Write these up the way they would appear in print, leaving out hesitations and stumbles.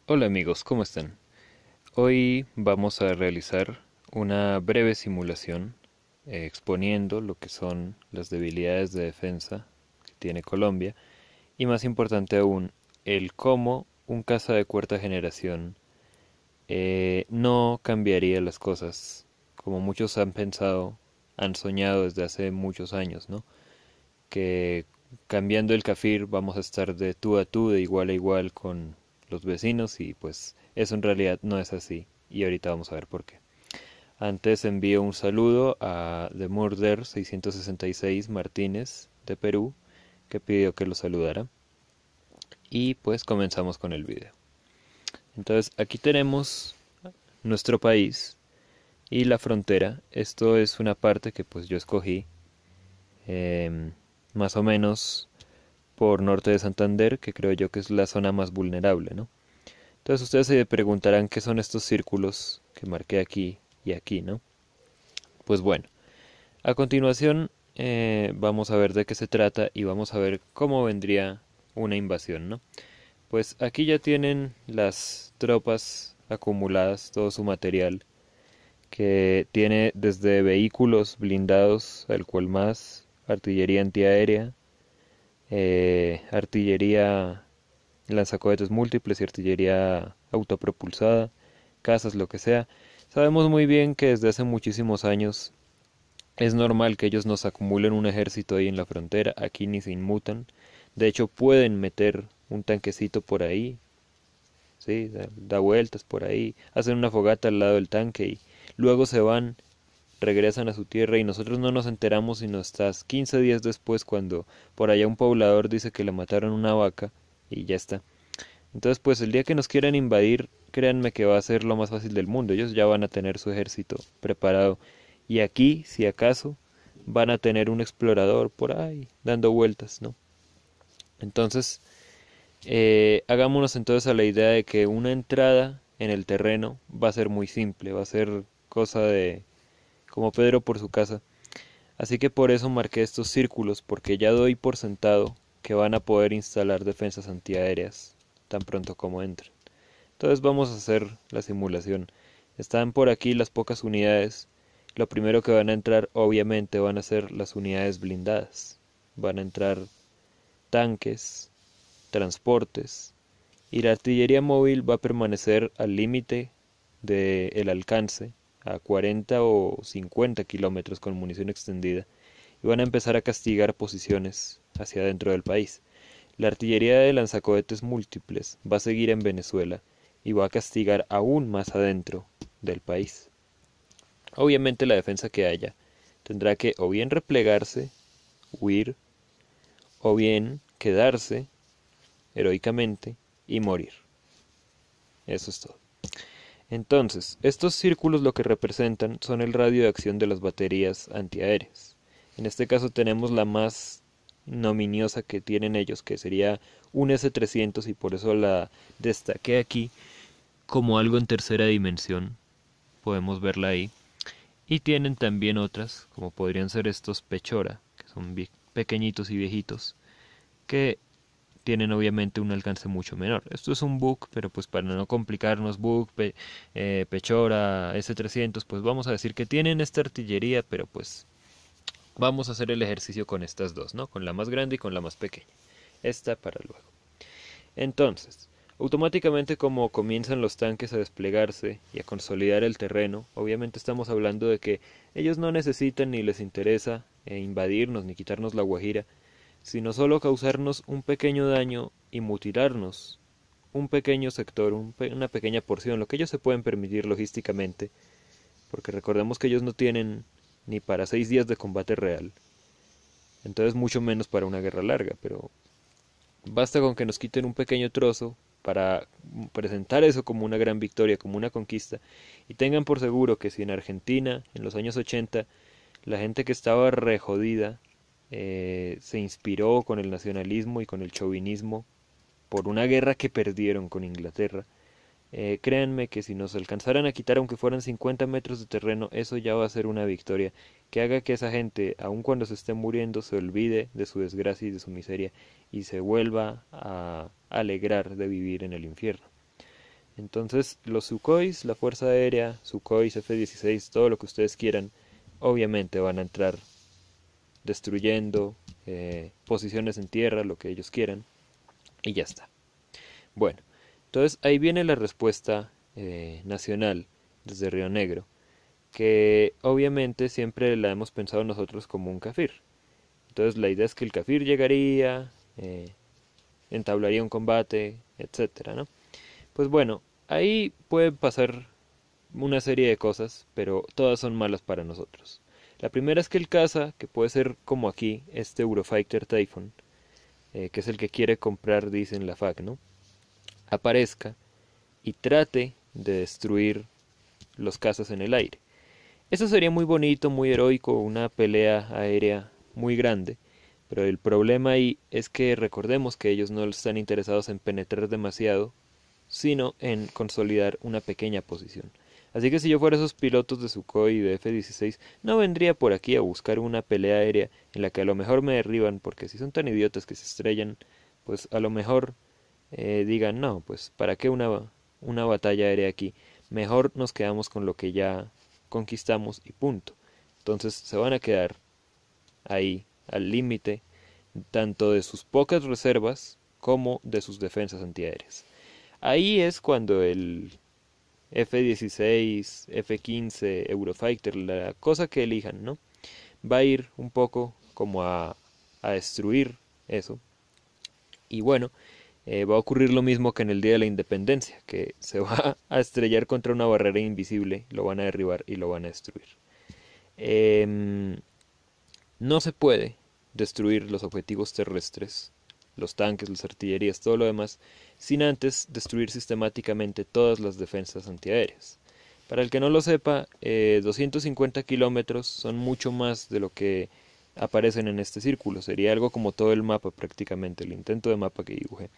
Hola amigos, ¿cómo están? Hoy vamos a realizar una breve simulación exponiendo lo que son las debilidades de defensa que tiene Colombia y más importante aún, el cómo un caza de cuarta generación no cambiaría las cosas como muchos han pensado, han soñado desde hace muchos años, ¿no? Que cambiando el Cafir vamos a estar de tú a tú, de igual a igual con los vecinos y pues eso en realidad no es así y ahorita vamos a ver por qué. Antes envío un saludo a The Murder 666 Martínez de Perú que pidió que lo saludara y pues comenzamos con el video. Entonces aquí tenemos nuestro país y la frontera. Esto es una parte que pues yo escogí em, más o menos por norte de Santander, que creo yo que es la zona más vulnerable, ¿no? Entonces ustedes se preguntarán qué son estos círculos que marqué aquí y aquí, ¿no? Pues bueno, a continuación vamos a ver de qué se trata y vamos a ver cómo vendría una invasión, ¿no? Pues aquí ya tienen las tropas acumuladas, todo su material, que tiene desde vehículos blindados, al cual más, artillería antiaérea, artillería lanzacohetes múltiples y artillería autopropulsada, casas, lo que sea. Sabemos muy bien que desde hace muchísimos años es normal que ellos nos acumulen un ejército ahí en la frontera, aquí ni se inmutan. De hecho, pueden meter un tanquecito por ahí, ¿sí? Da vueltas por ahí, hacen una fogata al lado del tanque y luego se van, regresan a su tierra y nosotros no nos enteramos sino hasta 15 días después cuando por allá un poblador dice que le mataron una vaca y ya está. Entonces, pues el día que nos quieran invadir, créanme que va a ser lo más fácil del mundo. Ellos ya van a tener su ejército preparado. Y aquí, si acaso, van a tener un explorador por ahí dando vueltas, ¿no? Entonces, hagámonos entonces a la idea de que una entrada en el terreno va a ser muy simple, va a ser cosa de como Pedro por su casa. Así que por eso marqué estos círculos, porque ya doy por sentado que van a poder instalar defensas antiaéreas tan pronto como entren. Entonces vamos a hacer la simulación. Están por aquí las pocas unidades. Lo primero que van a entrar obviamente van a ser las unidades blindadas. Van a entrar tanques, transportes y la artillería móvil va a permanecer al límite del alcance a 40 o 50 kilómetros con munición extendida y van a empezar a castigar posiciones hacia dentro del país. La artillería de lanzacohetes múltiples va a seguir en Venezuela y va a castigar aún más adentro del país. Obviamente la defensa que haya tendrá que o bien replegarse, huir, o bien quedarse heroicamente y morir. Eso es todo. Entonces, estos círculos lo que representan son el radio de acción de las baterías antiaéreas. En este caso tenemos la más nominiosa que tienen ellos, que sería un S-300 y por eso la destaqué aquí como algo en tercera dimensión. Podemos verla ahí. Y tienen también otras, como podrían ser estos Pechora, que son pequeñitos y viejitos, que tienen obviamente un alcance mucho menor. Esto es un Buk, pero pues para no complicarnos, Buk, Pechora, S-300, pues vamos a decir que tienen esta artillería, pero pues vamos a hacer el ejercicio con estas dos, ¿no? Con la más grande y con la más pequeña. Esta para luego. Entonces, automáticamente como comienzan los tanques a desplegarse y a consolidar el terreno, obviamente estamos hablando de que ellos no necesitan ni les interesa invadirnos ni quitarnos la Guajira, sino solo causarnos un pequeño daño y mutilarnos un pequeño sector, una pequeña porción, lo que ellos se pueden permitir logísticamente, porque recordemos que ellos no tienen ni para 6 días de combate real, entonces mucho menos para una guerra larga, pero basta con que nos quiten un pequeño trozo para presentar eso como una gran victoria, como una conquista, y tengan por seguro que si en Argentina, en los años 80, la gente que estaba re jodida se inspiró con el nacionalismo y con el chauvinismo por una guerra que perdieron con Inglaterra, créanme que si nos alcanzaran a quitar aunque fueran 50 metros de terreno, eso ya va a ser una victoria que haga que esa gente, aun cuando se esté muriendo, se olvide de su desgracia y de su miseria y se vuelva a alegrar de vivir en el infierno. Entonces los Sukhois, la Fuerza Aérea, Sukhois, F-16, todo lo que ustedes quieran, obviamente van a entrar destruyendo posiciones en tierra, lo que ellos quieran, y ya está. Bueno, entonces ahí viene la respuesta nacional desde Río Negro, que obviamente siempre la hemos pensado nosotros como un kafir. Entonces la idea es que el kafir llegaría, entablaría un combate, etcétera, ¿no? Pues bueno, ahí puede pasar una serie de cosas, pero todas son malas para nosotros. La primera es que el caza, que puede ser como aquí, este Eurofighter Typhoon, que es el que quiere comprar, dicen la FAC, ¿no? Aparezca y trate de destruir los cazas en el aire. Eso sería muy bonito, muy heroico, una pelea aérea muy grande, pero el problema ahí es que recordemos que ellos no están interesados en penetrar demasiado, sino en consolidar una pequeña posición. Así que si yo fuera esos pilotos de Sukhoi y de F-16, no vendría por aquí a buscar una pelea aérea en la que a lo mejor me derriban, porque si son tan idiotas que se estrellan, pues a lo mejor digan, no, pues ¿para qué una batalla aérea aquí? Mejor nos quedamos con lo que ya conquistamos y punto. Entonces se van a quedar ahí, al límite, tanto de sus pocas reservas como de sus defensas antiaéreas. Ahí es cuando el F-16, F-15, Eurofighter, la cosa que elijan, ¿no? Va a ir un poco como a destruir eso. Y bueno, va a ocurrir lo mismo que en el Día de la Independencia, que se va a estrellar contra una barrera invisible, lo van a derribar y lo van a destruir. No se puede destruir los objetivos terrestres, los tanques, las artillerías, todo lo demás, sin antes destruir sistemáticamente todas las defensas antiaéreas. Para el que no lo sepa, 250 kilómetros son mucho más de lo que aparecen en este círculo. Sería algo como todo el mapa prácticamente, el intento de mapa que dibujé.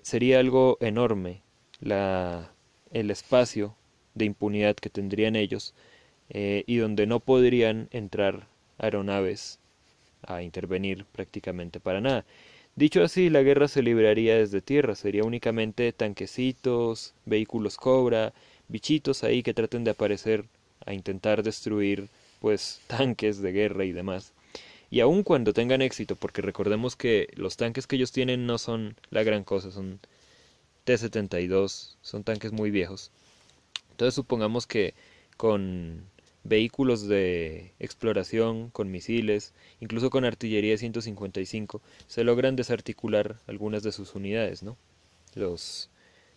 Sería algo enorme el espacio de impunidad que tendrían ellos y donde no podrían entrar aeronaves a intervenir prácticamente para nada. Dicho así, la guerra se libraría desde tierra, sería únicamente tanquecitos, vehículos Cobra, bichitos ahí que traten de aparecer a intentar destruir pues tanques de guerra y demás. Y aun cuando tengan éxito, porque recordemos que los tanques que ellos tienen no son la gran cosa, son T-72, son tanques muy viejos. Entonces supongamos que con vehículos de exploración, con misiles, incluso con artillería 155, se logran desarticular algunas de sus unidades, ¿no? Los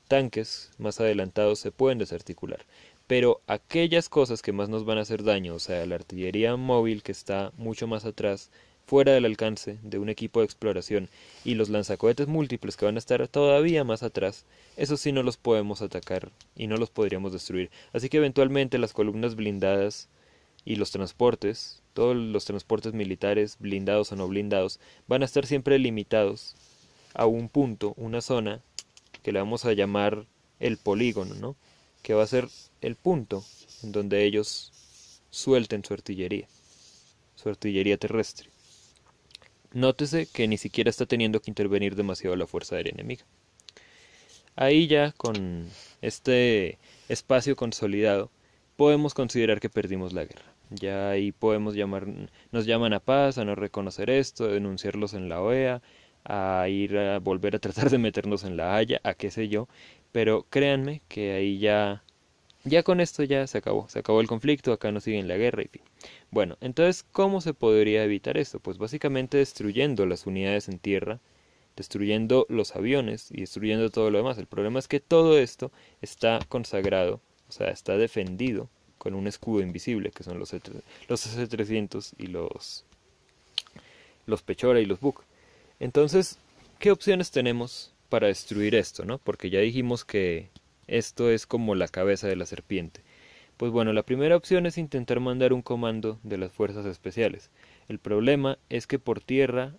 tanques más adelantados se pueden desarticular. Pero aquellas cosas que más nos van a hacer daño, o sea, la artillería móvil que está mucho más atrás, fuera del alcance de un equipo de exploración, y los lanzacohetes múltiples que van a estar todavía más atrás, esos sí no los podemos atacar y no los podríamos destruir. Así que eventualmente las columnas blindadas y los transportes, todos los transportes militares, blindados o no blindados, van a estar siempre limitados a un punto, una zona, que le vamos a llamar el polígono, ¿no? Que va a ser el punto en donde ellos suelten su artillería terrestre. Nótese que ni siquiera está teniendo que intervenir demasiado la fuerza aérea enemiga. Ahí ya con este espacio consolidado podemos considerar que perdimos la guerra. Ya ahí nos llaman a paz, a no reconocer esto, a denunciarlos en la OEA, a ir a volver a tratar de meternos en la Haya, a qué sé yo, pero créanme que ahí ya con esto ya se acabó el conflicto, acá no sigue en la guerra y fin. Bueno, entonces, ¿cómo se podría evitar esto? Pues básicamente destruyendo las unidades en tierra, destruyendo los aviones y destruyendo todo lo demás. El problema es que todo esto está consagrado, o sea, está defendido con un escudo invisible, que son los S-300 y los Pechora y los Buk. Entonces, ¿qué opciones tenemos para destruir esto, no? Porque ya dijimos que esto es como la cabeza de la serpiente. Pues bueno, la primera opción es intentar mandar un comando de las fuerzas especiales. El problema es que por tierra,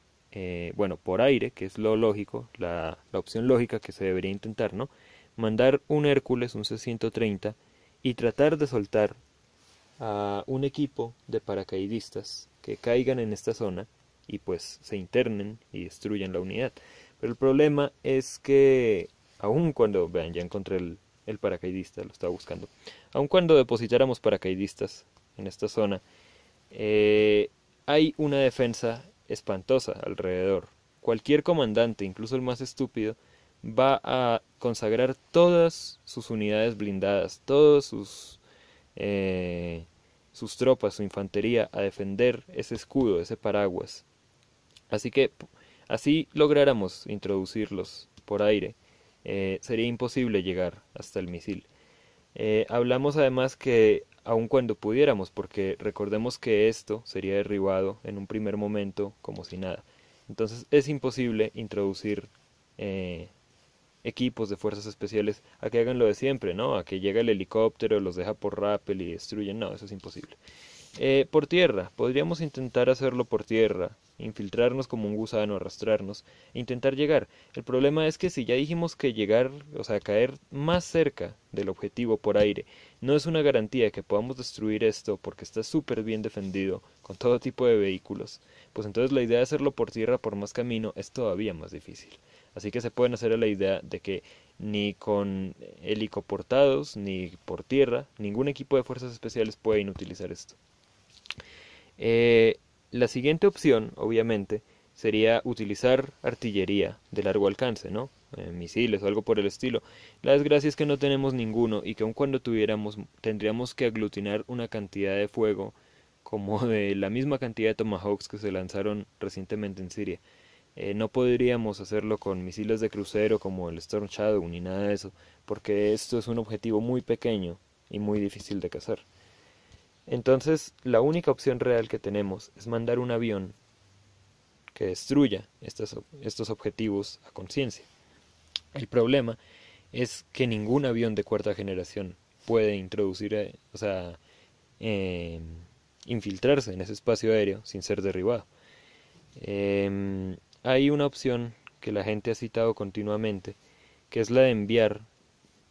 bueno, por aire, que es lo lógico, la opción lógica que se debería intentar, ¿no? Mandar un Hércules, un C-130, y tratar de soltar a un equipo de paracaidistas que caigan en esta zona y pues se internen y destruyan la unidad. Pero el problema es que aun cuando, vean, ya encontré el paracaidista, lo estaba buscando, aun cuando depositáramos paracaidistas en esta zona, hay una defensa espantosa alrededor. Cualquier comandante, incluso el más estúpido, va a consagrar todas sus unidades blindadas, todos sus tropas, su infantería, a defender ese escudo, ese paraguas. Así que, así lográramos introducirlos por aire, sería imposible llegar hasta el misil. Hablamos además que aun cuando pudiéramos, porque recordemos que esto sería derribado en un primer momento como si nada. Entonces es imposible introducir eh, equipos de fuerzas especiales a que hagan lo de siempre, ¿no? A que llega el helicóptero, los deja por rappel y destruyen. No, eso es imposible. Por tierra, podríamos intentar hacerlo por tierra, infiltrarnos como un gusano, arrastrarnos, e intentar llegar. El problema es que si ya dijimos que llegar, o sea, caer más cerca del objetivo por aire, no es una garantía que podamos destruir esto porque está súper bien defendido con todo tipo de vehículos, pues entonces la idea de hacerlo por tierra por más camino es todavía más difícil. Así que se pueden hacer a la idea de que ni con helicoportados ni por tierra, ningún equipo de fuerzas especiales puede inutilizar esto. Eh, la siguiente opción, obviamente, sería utilizar artillería de largo alcance, ¿no? Misiles o algo por el estilo. La desgracia es que no tenemos ninguno y que aun cuando tuviéramos, tendríamos que aglutinar una cantidad de fuego como de la misma cantidad de Tomahawks que se lanzaron recientemente en Siria. No podríamos hacerlo con misiles de crucero como el Storm Shadow ni nada de eso, porque esto es un objetivo muy pequeño y muy difícil de cazar. Entonces, la única opción real que tenemos es mandar un avión que destruya estos objetivos a conciencia. El problema es que ningún avión de cuarta generación puede introducir, o sea, eh, infiltrarse en ese espacio aéreo sin ser derribado. Hay una opción que la gente ha citado continuamente, que es la de enviar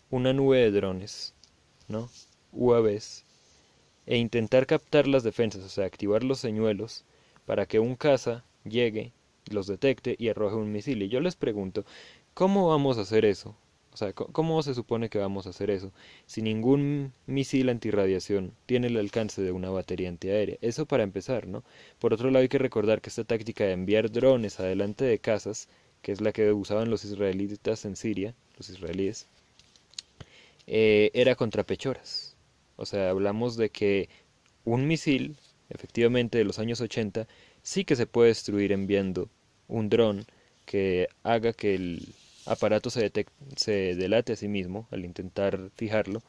una nube de drones, ¿no? UAVs, e intentar captar las defensas, o sea, activar los señuelos para que un caza llegue, los detecte y arroje un misil. Y yo les pregunto, ¿cómo vamos a hacer eso? O sea, ¿cómo se supone que vamos a hacer eso si ningún misil antirradiación tiene el alcance de una batería antiaérea? Eso para empezar, ¿no? Por otro lado, hay que recordar que esta táctica de enviar drones adelante de casas, que es la que usaban los israelitas en Siria, los israelíes, era contra pechoras. O sea, hablamos de que un misil, efectivamente de los años 80, sí que se puede destruir enviando un dron que haga que el aparato se delate a sí mismo al intentar fijarlo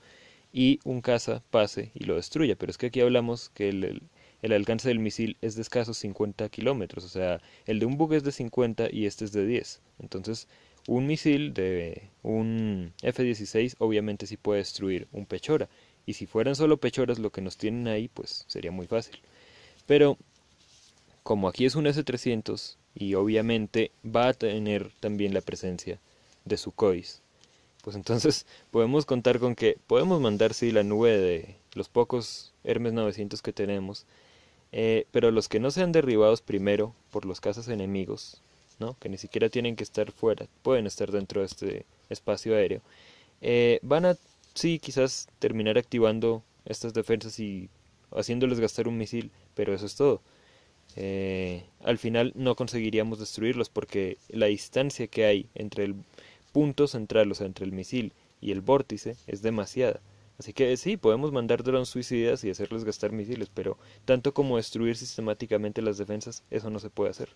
y un caza pase y lo destruya. Pero es que aquí hablamos que el alcance del misil es de escasos 50 kilómetros, o sea, el de un buque es de 50 y este es de 10. Entonces, un misil de un F-16 obviamente sí puede destruir un Pechora. Y si fueran solo Pechoras lo que nos tienen ahí, pues sería muy fácil. Pero como aquí es un S-300 y obviamente va a tener también la presencia de Sukhois, pues entonces podemos contar con que podemos mandar sí la nube de los pocos Hermes 900 que tenemos, pero los que no sean derribados primero por los cazas enemigos, ¿no? Que ni siquiera tienen que estar fuera, pueden estar dentro de este espacio aéreo, van a sí quizás terminar activando estas defensas y haciéndoles gastar un misil, pero eso es todo. Al final no conseguiríamos destruirlos porque la distancia que hay entre el punto central, o sea, entre el misil y el vórtice es demasiada. Así que sí, podemos mandar drones suicidas y hacerles gastar misiles, pero tanto como destruir sistemáticamente las defensas, eso no se puede hacer.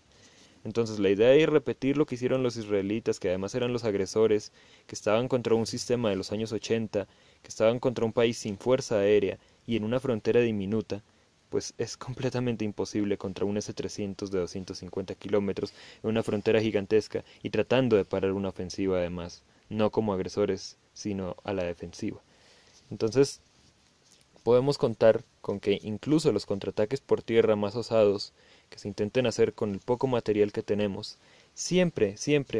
Entonces la idea es repetir lo que hicieron los israelitas, que además eran los agresores, que estaban contra un sistema de los años 80, que estaban contra un país sin fuerza aérea y en una frontera diminuta, pues es completamente imposible contra un S-300 de 250 kilómetros en una frontera gigantesca y tratando de parar una ofensiva además, no como agresores, sino a la defensiva. Entonces, podemos contar con que incluso los contraataques por tierra más osados que se intenten hacer con el poco material que tenemos, siempre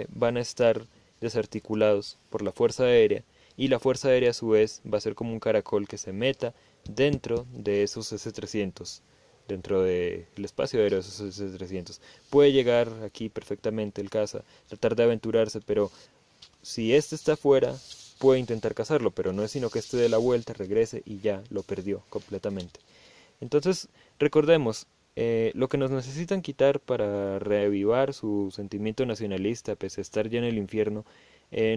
van a estar desarticulados por la fuerza aérea y la fuerza aérea a su vez va a ser como un caracol que se meta dentro de esos S-300, dentro del espacio aéreo de esos S-300. Puede llegar aquí perfectamente el caza, tratar de aventurarse, pero si este está afuera, puede intentar cazarlo, pero no es sino que este dé la vuelta, regrese y ya lo perdió completamente. Entonces, recordemos, lo que nos necesitan quitar para reavivar su sentimiento nacionalista, pese a estar ya en el infierno,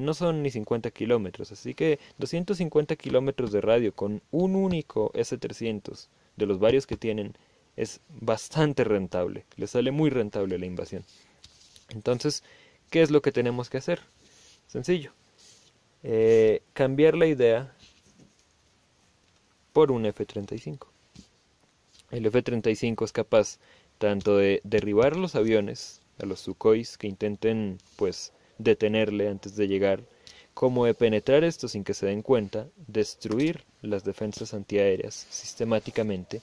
no son ni 50 kilómetros, así que 250 kilómetros de radio con un único S-300 de los varios que tienen es bastante rentable, les sale muy rentable la invasión. Entonces, ¿qué es lo que tenemos que hacer? Sencillo, cambiar la idea por un F-35. El F-35 es capaz tanto de derribar los aviones, a los Sukhois que intenten pues detenerle antes de llegar, como de penetrar esto sin que se den cuenta, destruir las defensas antiaéreas sistemáticamente,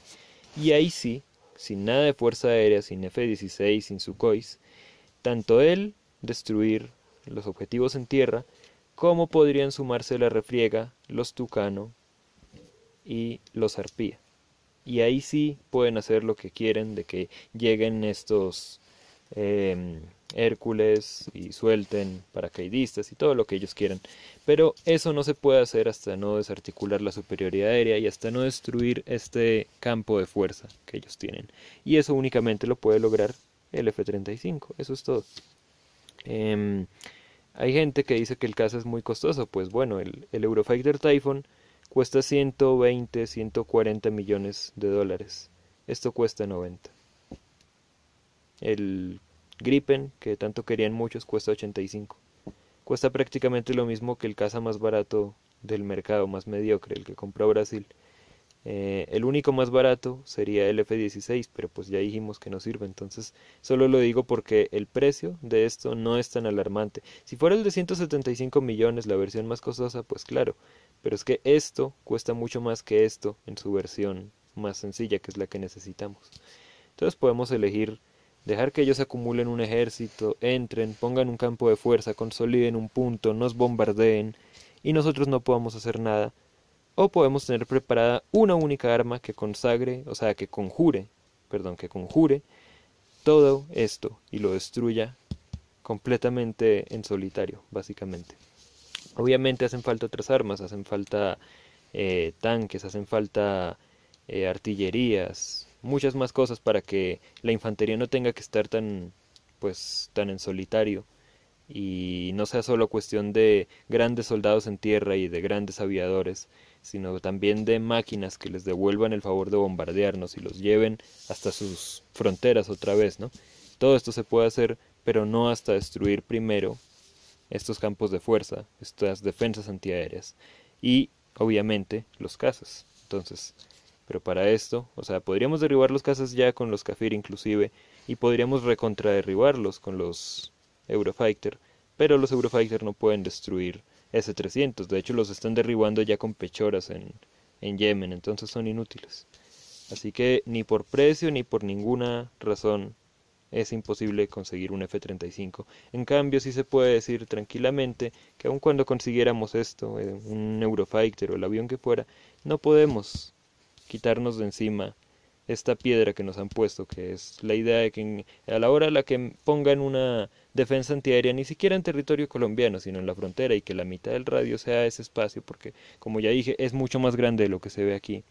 y ahí sí, sin nada de fuerza aérea, sin F-16, sin Sukhois, tanto él destruir los objetivos en tierra, como podrían sumarse a la refriega los Tucano y los Arpía. Y ahí sí pueden hacer lo que quieren, de que lleguen estos Hércules y suelten paracaidistas y todo lo que ellos quieran. Pero eso no se puede hacer hasta no desarticular la superioridad aérea y hasta no destruir este campo de fuerza que ellos tienen. Y eso únicamente lo puede lograr el F-35, eso es todo. Hay gente que dice que el caza es muy costoso, pues bueno, el Eurofighter Typhoon cuesta 120, 140 millones de dólares. Esto cuesta 90. El Gripen, que tanto querían muchos, cuesta 85. Cuesta prácticamente lo mismo que el caza más barato del mercado, más mediocre, el que compró Brasil. El único más barato sería el F-16, pero pues ya dijimos que no sirve, entonces solo lo digo porque el precio de esto no es tan alarmante. Si fuera el de 175 millones, la versión más costosa, pues claro, pero es que esto cuesta mucho más que esto en su versión más sencilla, que es la que necesitamos. Entonces podemos elegir dejar que ellos acumulen un ejército, entren, pongan un campo de fuerza, consoliden un punto, nos bombardeen y nosotros no podamos hacer nada. O podemos tener preparada una única arma que consagre, o sea, que conjure todo esto y lo destruya completamente en solitario, básicamente. Obviamente hacen falta otras armas, hacen falta tanques, hacen falta artillerías, muchas más cosas para que la infantería no tenga que estar tan en solitario y no sea solo cuestión de grandes soldados en tierra y de grandes aviadores, sino también de máquinas que les devuelvan el favor de bombardearnos y los lleven hasta sus fronteras otra vez, ¿no? Todo esto se puede hacer, pero no hasta destruir primero estos campos de fuerza, estas defensas antiaéreas y obviamente los cazas. Entonces, pero para esto, o sea, podríamos derribar los cazas ya con los Kafir inclusive y podríamos recontraderribarlos con los Eurofighter, pero los Eurofighter no pueden destruir S-300, de hecho los están derribando ya con pechoras en Yemen, entonces son inútiles. Así que ni por precio ni por ninguna razón es imposible conseguir un F-35. En cambio, sí se puede decir tranquilamente que aun cuando consiguiéramos esto, un Eurofighter o el avión que fuera, no podemos quitarnos de encima esta piedra que nos han puesto, que es la idea de que a la hora a la que pongan una defensa antiaérea, ni siquiera en territorio colombiano, sino en la frontera, y que la mitad del radio sea ese espacio, porque como ya dije, es mucho más grande de lo que se ve aquí,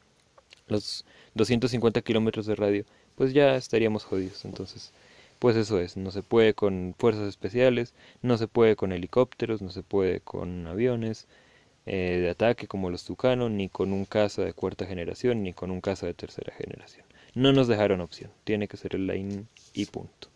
los 250 kilómetros de radio, pues ya estaríamos jodidos. Entonces, pues eso es, no se puede con fuerzas especiales, no se puede con helicópteros, no se puede con aviones de ataque como los Tucano, ni con un caza de cuarta generación, ni con un caza de tercera generación. No nos dejaron opción, tiene que ser el line y punto.